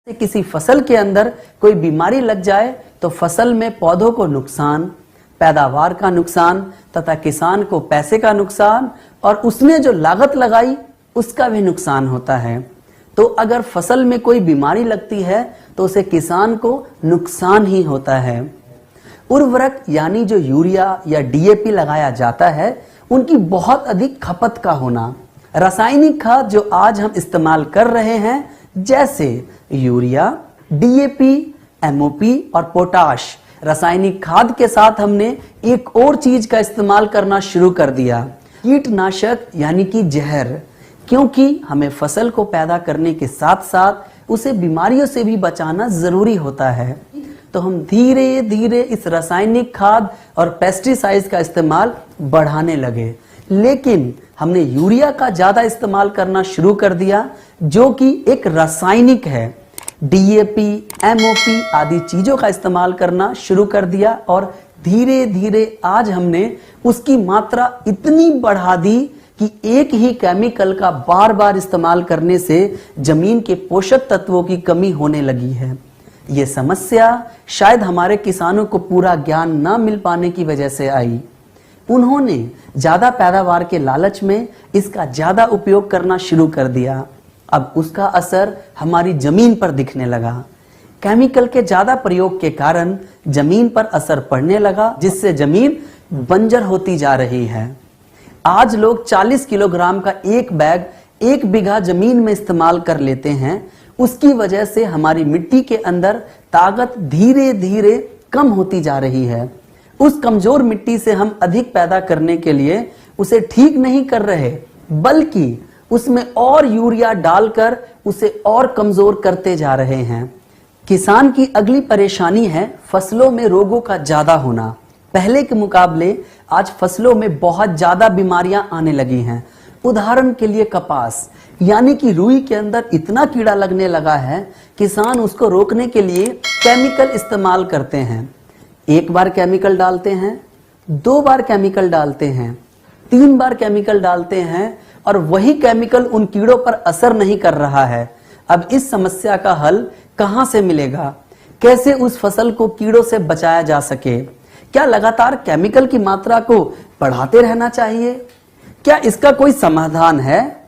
किसी फसल के अंदर कोई बीमारी लग जाए तो फसल में पौधों को नुकसान, पैदावार का नुकसान तथा किसान को पैसे का नुकसान और उसने जो लागत लगाई उसका भी नुकसान होता है। तो अगर फसल में कोई बीमारी लगती है तो उसे किसान को नुकसान ही होता है। उर्वरक यानी जो यूरिया या डीएपी लगाया जाता है उनकी बहुत अधिक खपत का होना, रासायनिक खाद जो आज हम इस्तेमाल कर रहे हैं जैसे यूरिया, डीएपी, एमओपी और पोटाश, रासायनिक खाद के साथ हमने एक और चीज का इस्तेमाल करना शुरू कर दिया, कीटनाशक यानी कि जहर, क्योंकि हमें फसल को पैदा करने के साथ साथ उसे बीमारियों से भी बचाना जरूरी होता है। तो हम धीरे धीरे इस रासायनिक खाद और पेस्टिसाइड्स का इस्तेमाल बढ़ाने लगे, लेकिन हमने यूरिया का ज्यादा इस्तेमाल करना शुरू कर दिया जो कि एक रासायनिक है। डीएपी, एमओपी आदि चीजों का इस्तेमाल करना शुरू कर दिया और धीरे धीरे आज हमने उसकी मात्रा इतनी बढ़ा दी कि एक ही केमिकल का बार बार इस्तेमाल करने से जमीन के पोषक तत्वों की कमी होने लगी है। ये समस्या शायद हमारे किसानों को पूरा ज्ञान न मिल पाने की वजह से आई। उन्होंने ज्यादा पैदावार के लालच में इसका ज्यादा उपयोग करना शुरू कर दिया। अब उसका असर हमारी जमीन पर दिखने लगा। केमिकल के ज्यादा प्रयोग के कारण जमीन पर असर पड़ने लगा, जिससे जमीन बंजर होती जा रही है। आज लोग 40 किलोग्राम का एक बैग 1 बीघा जमीन में इस्तेमाल कर लेते हैं। उसकी वजह से हमारी मिट्टी के अंदर ताकत धीरे धीरे कम होती जा रही है। उस कमजोर मिट्टी से हम अधिक पैदा करने के लिए उसे ठीक नहीं कर रहे, बल्कि उसमें और यूरिया डालकर उसे और कमजोर करते जा रहे हैं। किसान की अगली परेशानी है फसलों में रोगों का ज्यादा होना। पहले के मुकाबले आज फसलों में बहुत ज्यादा बीमारियां आने लगी हैं। उदाहरण के लिए कपास यानी कि रुई के अंदर इतना कीड़ा लगने लगा है, किसान उसको रोकने के लिए केमिकल इस्तेमाल करते हैं। 1 बार केमिकल डालते हैं, 2 बार केमिकल डालते हैं, 3 बार केमिकल डालते हैं और वही केमिकल उन कीड़ों पर असर नहीं कर रहा है। अब इस समस्या का हल कहां से मिलेगा? कैसे उस फसल को कीड़ों से बचाया जा सके? क्या लगातार केमिकल की मात्रा को बढ़ाते रहना चाहिए? क्या इसका कोई समाधान है?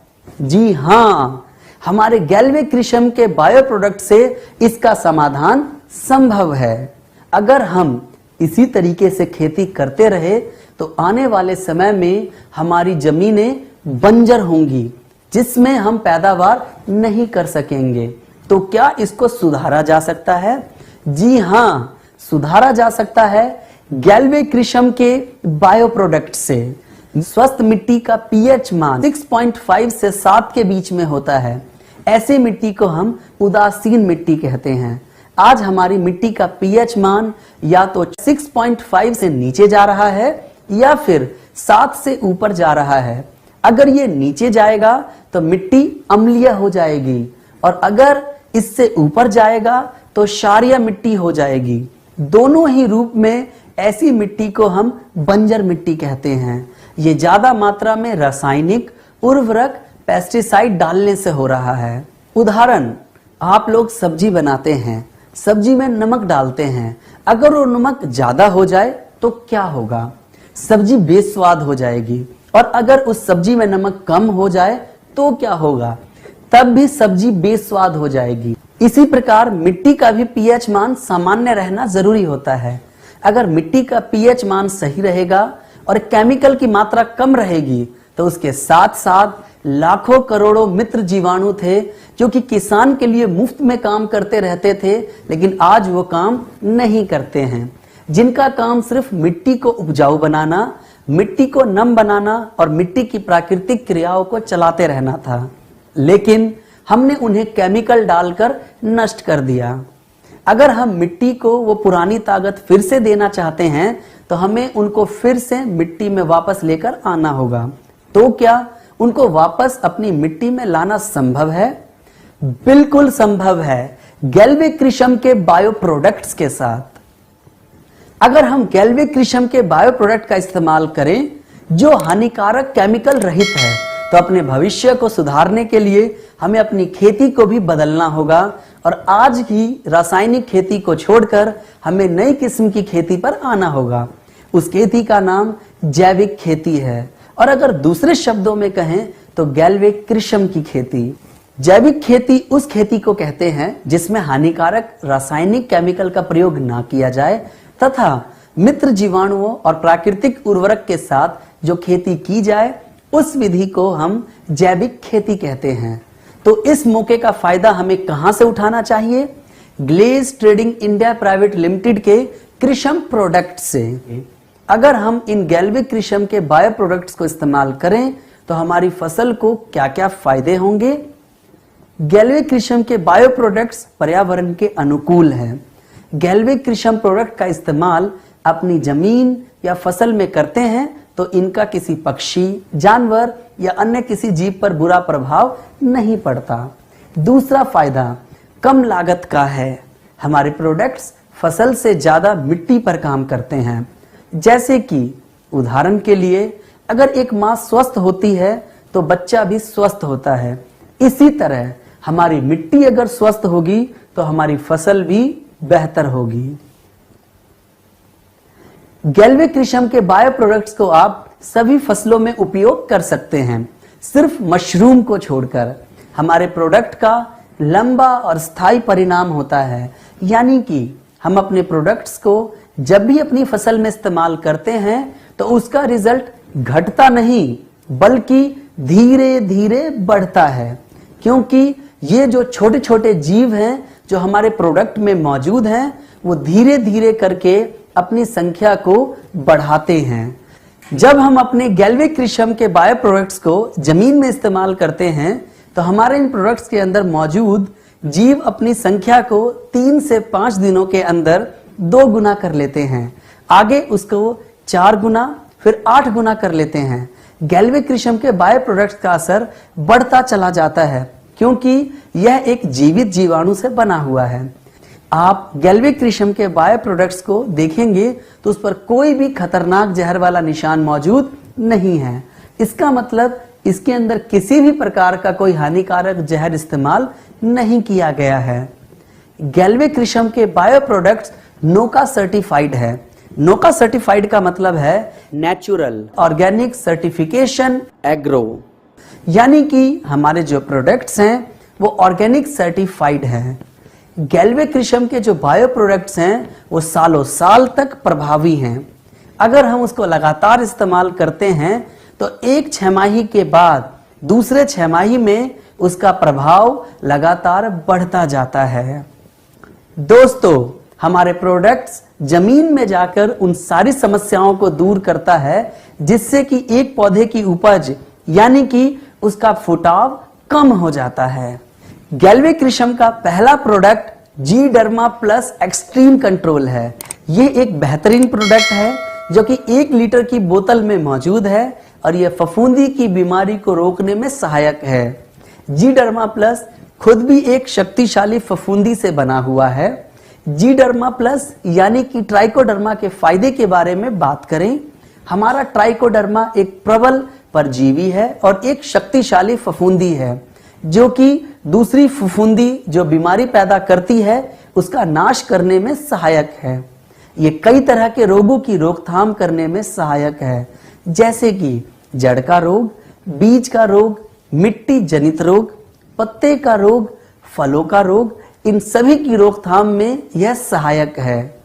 जी हाँ, हमारे गैल्वे कृषम के बायो प्रोडक्ट से इसका समाधान संभव है। अगर हम इसी तरीके से खेती करते रहे तो आने वाले समय में हमारी जमीनें बंजर होंगी, जिसमें हम पैदावार नहीं कर सकेंगे। तो क्या इसको सुधारा जा सकता है? जी हाँ, सुधारा जा सकता है गैल्वे कृषम के बायो प्रोडक्ट से। स्वस्थ मिट्टी का पीएच मान 6.5 से 7 के बीच में होता है। ऐसी मिट्टी को हम उदासीन मिट्टी कहते हैं। आज हमारी मिट्टी का पीएच मान या तो 6.5 से नीचे जा रहा है या फिर 7 से ऊपर जा रहा है। अगर ये नीचे जाएगा तो मिट्टी अम्लीय हो जाएगी और अगर इससे ऊपर जाएगा तो क्षारीय मिट्टी हो जाएगी। दोनों ही रूप में ऐसी मिट्टी को हम बंजर मिट्टी कहते हैं। ये ज्यादा मात्रा में रासायनिक उर्वरक, पेस्टिसाइड डालने से हो रहा है। उदाहरण, आप लोग सब्जी बनाते हैं, सब्जी में नमक डालते हैं। अगर वो नमक ज्यादा हो जाए तो क्या होगा? सब्जी बेस्वाद हो जाएगी। और अगर उस सब्जी में नमक कम हो जाए तो क्या होगा? तब भी सब्जी बेस्वाद हो जाएगी। इसी प्रकार मिट्टी का भी पीएच मान सामान्य रहना जरूरी होता है। अगर मिट्टी का पीएच मान सही रहेगा और केमिकल की मात्रा कम रहेगी तो उसके साथ साथ लाखों करोड़ों मित्र जीवाणु थे जो कि किसान के लिए मुफ्त में काम करते रहते थे, लेकिन आज वो काम नहीं करते हैं, जिनका काम सिर्फ मिट्टी को उपजाऊ बनाना, मिट्टी को नम बनाना और मिट्टी की प्राकृतिक क्रियाओं को चलाते रहना था। लेकिन हमने उन्हें केमिकल डालकर नष्ट कर दिया। अगर हम मिट्टी को वो पुरानी ताकत फिर से देना चाहते हैं तो हमें उनको फिर से मिट्टी में वापस लेकर आना होगा। तो क्या उनको वापस अपनी मिट्टी में लाना संभव है? बिल्कुल संभव है, गैल्वे कृषम के बायो प्रोडक्ट्स के साथ। अगर हम गैल्वे कृषम के बायो प्रोडक्ट का इस्तेमाल करें जो हानिकारक केमिकल रहित है, तो अपने भविष्य को सुधारने के लिए हमें अपनी खेती को भी बदलना होगा और आज की रासायनिक खेती को छोड़कर हमें नई किस्म की खेती पर आना होगा। उस खेती का नाम जैविक खेती है, और अगर दूसरे शब्दों में कहें तो गैल्विक कृषि की खेती। जैविक खेती उस खेती को कहते हैं जिसमें हानिकारक रासायनिक केमिकल का प्रयोग ना किया जाए तथा मित्र जीवाणुओं और प्राकृतिक उर्वरक के साथ जो खेती की जाए उस विधि को हम जैविक खेती कहते हैं। तो इस मौके का फायदा हमें कहां से उठाना चाहिए? Glaze trading India private limited के कृषि प्रोडक्ट से। अगर हम इन गैल्विक कृषि के बायो प्रोडक्ट्स को इस्तेमाल करें तो हमारी फसल को क्या क्या फायदे होंगे? गैल्विक कृषि के बायो प्रोडक्ट्स पर्यावरण के अनुकूल हैं। गैल्विक कृषि प्रोडक्ट का इस्तेमाल अपनी जमीन या फसल में करते हैं तो इनका किसी पक्षी, जानवर या अन्य किसी जीव पर बुरा प्रभाव नहीं पड़ता। दूसरा फायदा कम लागत का है। हमारे प्रोडक्ट्स फसल से ज्यादा मिट्टी पर काम करते हैं। जैसे कि उदाहरण के लिए अगर एक मां स्वस्थ होती है तो बच्चा भी स्वस्थ होता है। इसी तरह हमारी मिट्टी अगर स्वस्थ होगी तो हमारी फसल भी बेहतर होगी। गैल्विक कृषि के बायो प्रोडक्ट्स को आप सभी फसलों में उपयोग कर सकते हैं, सिर्फ मशरूम को छोड़कर। हमारे प्रोडक्ट का लंबा और स्थायी परिणाम होता है, यानी कि हम अपने प्रोडक्ट्स को जब भी अपनी फसल में इस्तेमाल करते हैं तो उसका रिजल्ट घटता नहीं बल्कि धीरे धीरे बढ़ता है, क्योंकि ये जो छोटे छोटे जीव हैं जो हमारे प्रोडक्ट में मौजूद हैं वो धीरे धीरे करके अपनी संख्या को बढ़ाते हैं। जब हम अपने गैल्विक कृषि के बायो प्रोडक्ट्स को जमीन में इस्तेमाल करते हैं तो हमारे इन प्रोडक्ट्स के अंदर मौजूद जीव अपनी संख्या को 3 से 5 दिनों के अंदर 2 गुना कर लेते हैं। आगे उसको 4 गुना फिर 8 गुना कर लेते हैं। गैल्विक कृषि के बायो प्रोडक्ट्स का असर बढ़ता चला जाता है क्योंकि यह एक जीवित जीवाणु से बना हुआ है। आप गैल्विक कृषि के बायो प्रोडक्ट्स को देखेंगे तो उस पर कोई भी खतरनाक जहर वाला निशान मौजूद नहीं है। इसका मतलब इसके अंदर किसी भी प्रकार का कोई हानिकारक जहर इस्तेमाल नहीं किया गया है। गैल्विक कृषि के बायो प्रोडक्ट्स नोका सर्टिफाइड है। नोका सर्टिफाइड का मतलब है नेचुरल ऑर्गेनिक सर्टिफिकेशन एग्रो, यानी कि हमारे जो प्रोडक्ट्स हैं वो ऑर्गेनिक सर्टिफाइड हैं। गैल्विक कृषि के जो बायो प्रोडक्ट्स हैं वो सालों साल तक प्रभावी हैं। अगर हम उसको लगातार इस्तेमाल करते हैं तो एक छमाही के बाद दूसरे छमाही में उसका प्रभाव लगातार बढ़ता जाता है। दोस्तों, हमारे प्रोडक्ट्स जमीन में जाकर उन सारी समस्याओं को दूर करता है जिससे कि एक पौधे की उपज यानी कि उसका फुटाव कम हो जाता है। गैल्विक कृषि का पहला प्रोडक्ट जी डर्मा प्लस एक्सट्रीम कंट्रोल है। ये एक बेहतरीन प्रोडक्ट है जो कि 1 लीटर की बोतल में मौजूद है और यह फफूंदी की बीमारी को रोकने में सहायक है। जी डर्मा प्लस खुद भी एक शक्तिशाली फफूंदी से बना हुआ है। जी डर्मा प्लस यानी कि ट्राइकोडर्मा के फायदे के बारे में बात करें, हमारा ट्राइकोडर्मा एक प्रबल परजीवी है और एक शक्तिशाली फफूंदी है जो कि दूसरी फफूंदी जो बीमारी पैदा करती है उसका नाश करने में सहायक है। ये कई तरह के रोगों की रोकथाम करने में सहायक है, जैसे कि जड़ का रोग, बीज का रोग, मिट्टी जनित रोग, पत्ते का रोग, फलों का रोग, इन सभी की रोकथाम में यह सहायक है।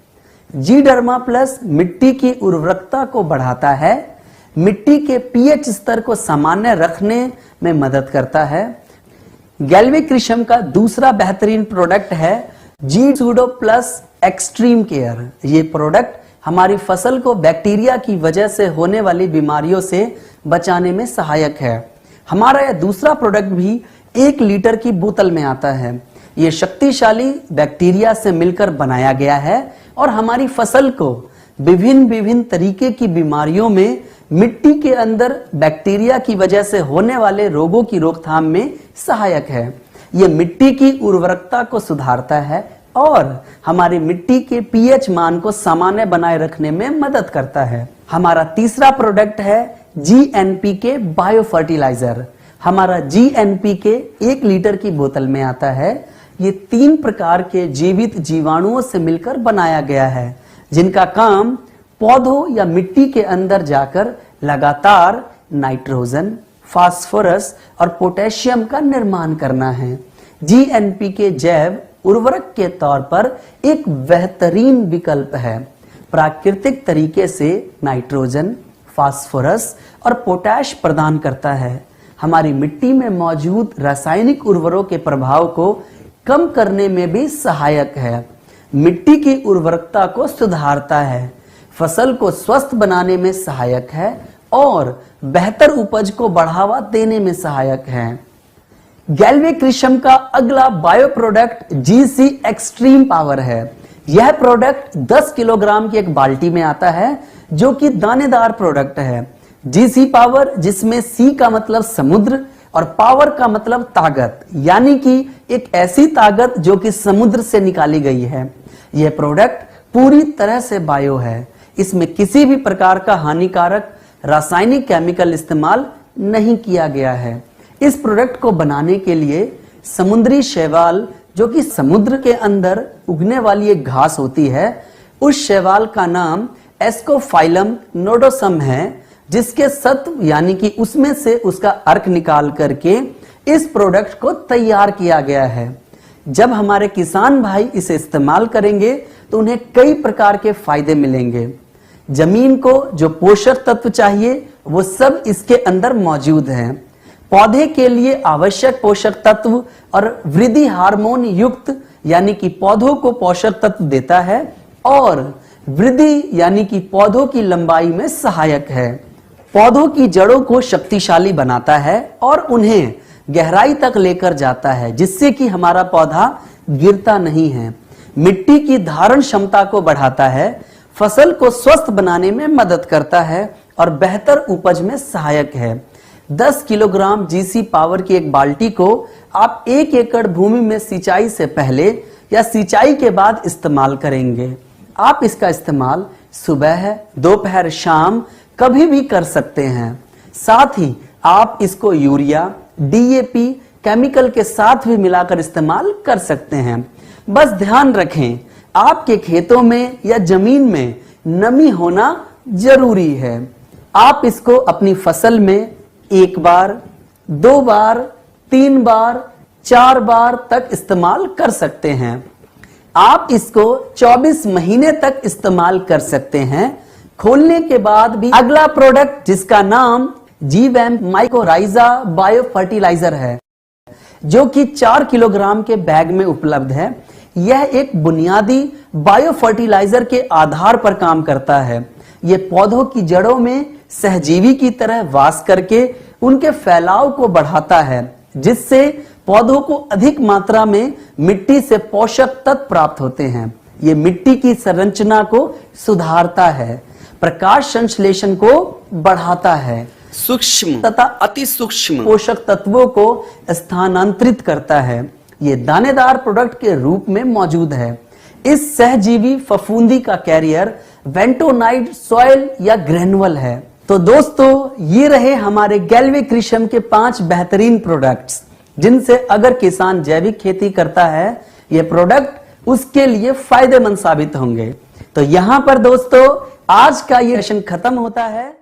जी डर्मा प्लस मिट्टी की उर्वरकता को बढ़ाता है, मिट्टी के पीएच स्तर को सामान्य रखने में मदद करता है। गैल्विक कृषि का दूसरा बेहतरीन प्रोडक्ट है जी सूडो प्लस एक्सट्रीम केयर। ये प्रोडक्ट हमारी फसल को बैक्टीरिया की वजह से होने वाली बीमारियों से बचाने में सहायक है। हमारा यह दूसरा प्रोडक्ट भी 1 लीटर की बोतल में आता है। ये शक्तिशाली बैक्टीरिया से मिलकर बनाया गया है और हमारी फसल को विभिन्न तरीके की बीमारियों में मिट्टी के अंदर बैक्टीरिया की वजह से होने वाले रोगों की रोकथाम में सहायक है। यह मिट्टी की उर्वरकता को सुधारता है और हमारी मिट्टी के पीएच मान को सामान्य बनाए रखने में मदद करता है। हमारा तीसरा प्रोडक्ट है जीएनपीके बायो फर्टिलाइजर। हमारा जीएनपीके 1 लीटर की बोतल में आता है। ये 3 प्रकार के जीवित जीवाणुओं से मिलकर बनाया गया है, जिनका काम पौधों या मिट्टी के अंदर जाकर लगातार नाइट्रोजन, फास्फोरस और पोटेशियम का निर्माण करना है। जीएनपीके जैव उर्वरक के तौर पर एक बेहतरीन विकल्प है। प्राकृतिक तरीके से नाइट्रोजन, फास्फोरस और पोटैश प्रदान करता है। हमारी मिट्टी में मौजूद रासायनिक उर्वरकों के प्रभाव को कम करने में भी सहायक है। मिट्टी की उर्वरकता को सुधारता है, फसल को स्वस्थ बनाने में सहायक है और बेहतर उपज को बढ़ावा देने में सहायक है। गैल्वे कृषम का अगला bio product GC extreme power है। यह प्रोडक्ट 10 किलोग्राम की एक बाल्टी में आता है, जो कि दानेदार प्रोडक्ट है। जीसी पावर, जिसमें सी का मतलब समुद्र और पावर का मतलब ताकत, यानी कि एक ऐसी ताकत जो कि समुद्र से निकाली गई है। यह प्रोडक्ट पूरी तरह से बायो है। इसमें किसी भी प्रकार का हानिकारक रासायनिक केमिकल इस्तेमाल नहीं किया गया है। इस प्रोडक्ट को बनाने के लिए समुद्री शैवाल, जो कि समुद्र के अंदर उगने वाली एक घास होती है, उस शैवाल का नाम एस्कोफाइलम नोडोसम है, जिसके सत्व यानी कि उसमें से उसका अर्क निकाल करके इस प्रोडक्ट को तैयार किया गया है। जब हमारे किसान भाई इसे इस्तेमाल करेंगे तो उन्हें कई प्रकार के फायदे मिलेंगे। जमीन को जो पोषक तत्व चाहिए वो सब इसके अंदर मौजूद हैं। पौधे के लिए आवश्यक पोषक तत्व और वृद्धि हार्मोन युक्त, यानी कि पौधों को पोषक तत्व देता है और वृद्धि यानी कि पौधों की लंबाई में सहायक है। पौधों की जड़ों को शक्तिशाली बनाता है और उन्हें गहराई तक लेकर जाता है, जिससे कि हमारा पौधा गिरता नहीं है। मिट्टी की धारण क्षमता को बढ़ाता है, फसल को स्वस्थ बनाने में मदद करता है और बेहतर उपज में सहायक है। 10 किलोग्राम जीसी पावर की एक बाल्टी को आप 1 एकड़ भूमि में सिंचाई से पहले या सिंचाई के बाद इस्तेमाल करेंगे। आप इसका इस्तेमाल सुबह, दोपहर, शाम कभी भी कर सकते हैं। साथ ही आप इसको यूरिया, डीएपी केमिकल के साथ भी मिलाकर इस्तेमाल कर सकते हैं। बस ध्यान रखें, आपके खेतों में या जमीन में नमी होना जरूरी है। आप इसको अपनी फसल में 1 बार, 2 बार, 3 बार, 4 बार तक इस्तेमाल कर सकते हैं। आप इसको 24 महीने तक इस्तेमाल कर सकते हैं। खोलने के बाद भी अगला प्रोडक्ट, जिसका नाम जीवैम माइकोराइजा बायो फर्टिलाइजर है, जो कि 4 किलोग्राम के बैग में उपलब्ध है। यह एक बुनियादी बायो फर्टिलाइजर के आधार पर काम करता है। यह पौधों की जड़ों में सहजीवी की तरह वास करके उनके फैलाव को बढ़ाता है, जिससे पौधों को अधिक मात्रा में मिट्टी से पोषक तत्व प्राप्त होते हैं। यह मिट्टी की संरचना को सुधारता है, प्रकाश संश्लेषण को बढ़ाता है, सूक्ष्म तथा अति सूक्ष्म पोषक तत्वों को स्थानांतरित करता है। ये दानेदार प्रोडक्ट के रूप में मौजूद है। इस सहजीवी फफूंदी का कैरियर वेंटोनाइट सॉइल या ग्रेनुअल है। तो दोस्तों, ये रहे हमारे गैल्वे कृषम के 5 बेहतरीन प्रोडक्ट्स, जिनसे अगर किसान जैविक खेती करता है, ये प्रोडक्ट उसके लिए फायदेमंद साबित होंगे। तो यहां पर दोस्तों आज का ये सेशन खत्म होता है।